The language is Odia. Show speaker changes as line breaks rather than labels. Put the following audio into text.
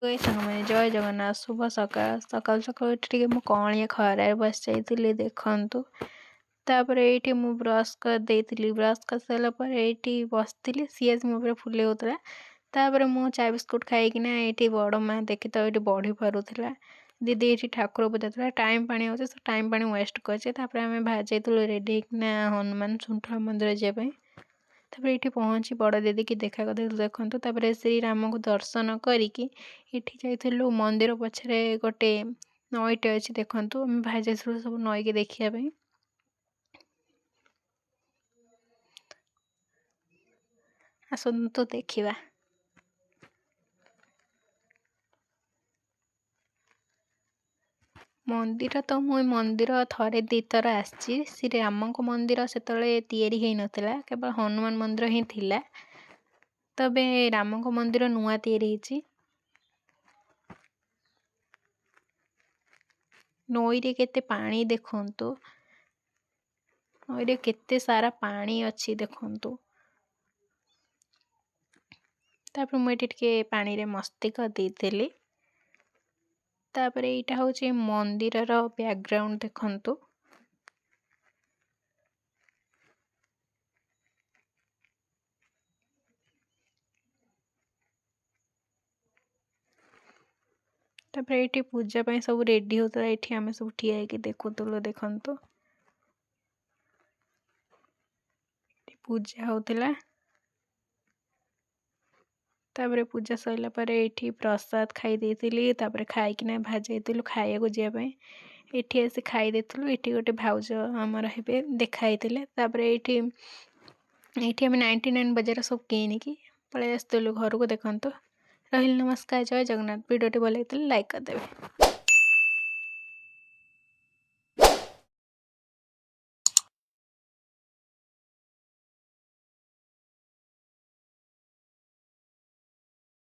ସାଙ୍ଗମାନେ ଜୟ ଜଗନ୍ନାଥ ଶୁଭ ସକାଳ ସକାଳୁ ସକାଳୁ ଟିକେ ମୁଁ କଅଁଳିଆ ଖରାରେ ବସି ଯାଇଥିଲି ଦେଖନ୍ତୁ। ତାପରେ ଏଇଠି ମୁଁ ବ୍ରସ୍ କରିଦେଇଥିଲି। ବ୍ରସ୍ କରିସାରିଲା ପରେ ଏଇଠି ବସିଥିଲି। ସିଏ ମୋ ଉପରେ ଫୁଲେଇ ହେଉଥିଲା। ତାପରେ ମୁଁ ଚା ବିସ୍କୁଟ୍ ଖାଇକିନା ଏଇଠି ବଡ଼ ମା ଦେଖି ତ ଏଇଠି ବଢ଼ି ପାରୁଥିଲା। ଦିଦି ଏଇଠି ଠାକୁର ପୂଜା ଥିଲା। ଟାଇମ୍ ପାଣି ହେଉଛି, ସେ ଟାଇମ୍ ପାଣି ୱେଷ୍ଟ କରିଛି। ତାପରେ ଆମେ ବାହାରି ଯାଇଥିଲୁ ରେଡ଼ି ହେଇକିନା ହନୁମାନ ଶୁଣ୍ଠା ମନ୍ଦିର ଯିବା ପାଇଁ। ତାପରେ ଏଇଠି ପହଞ୍ଚି ବଡ଼ ଦିଦିକି ଦେଖା କରିଦେଇଥିଲୁ ଦେଖନ୍ତୁ। ତାପରେ ଶ୍ରୀରାମଙ୍କୁ ଦର୍ଶନ କରିକି ଏଠି ଯାଇଥିଲୁ ମନ୍ଦିର ପଛରେ ଗୋଟେ ନଈଟେ ଅଛି ଦେଖନ୍ତୁ। ଆମେ ବାହାରି ଯାଇଥିଲୁ ସବୁ ନଈକି ଦେଖିବା ପାଇଁ। ଆସନ୍ତୁ ଦେଖିବା। ମନ୍ଦିର ତ ମୁଁ ଏ ମନ୍ଦିର ଥରେ ଦୁଇଥର ଆସିଛି। ଶ୍ରୀରାମଙ୍କ ମନ୍ଦିର ସେତେବେଳେ ତିଆରି ହେଇନଥିଲା, କେବଳ ହନୁମାନ ମନ୍ଦିର ହିଁ ଥିଲା। ତେବେ ରାମଙ୍କ ମନ୍ଦିର ନୂଆ ତିଆରି ହେଇଛି। ନଈରେ କେତେ ପାଣି ଦେଖନ୍ତୁ। ନଈରେ କେତେ ସାରା ପାଣି ଅଛି ଦେଖନ୍ତୁ। ତାପରେ ମୁଁ ଏଠି ଟିକେ ପାଣିରେ ମସ୍ତି କରିଦେଇଥିଲି। ତାପରେ ଏଇଟା ହେଉଛି ମନ୍ଦିରର ବ୍ୟାକଗ୍ରାଉଣ୍ଡ ଦେଖନ୍ତୁ। ତାପରେ ଏଇଠି ପୂଜା ପାଇଁ ସବୁ ରେଡ଼ି ହେଉଥିଲା। ଏଇଠି ଆମେ ସବୁ ଠିଆ ହେଇକି ଦେଖୁଥିଲୁ ଦେଖନ୍ତୁ। ଏଠି ପୂଜା ହେଉଥିଲା। ତାପରେ ପୂଜା ସରିଲା ପରେ ଏଇଠି ପ୍ରସାଦ ଖାଇ ଦେଇଥିଲି। ତାପରେ ଖାଇକିନା ବାହାରି ଯାଇଥିଲୁ ଖାଇବାକୁ ଯିବା ପାଇଁ। ଏଠି ଆସି ଖାଇ ଦେଇଥିଲୁ। ଏଠି ଗୋଟେ ଭାଉଜ ଆମର ହେବେ ଦେଖା ହେଇଥିଲେ। ତାପରେ ଏଇଠି ଆମେ 99 ବଜାର ସବୁ କିଣିକି ପଳେଇ ଆସିଥିଲୁ ଘରକୁ ଦେଖନ୍ତୁ। ରହିଲି ନମସ୍କାର ଜୟ ଜଗନ୍ନାଥ। ଭିଡ଼ିଓଟି ଭଲ ଲାଗିଥିଲେ ଲାଇକ୍ କରିଦେବେ।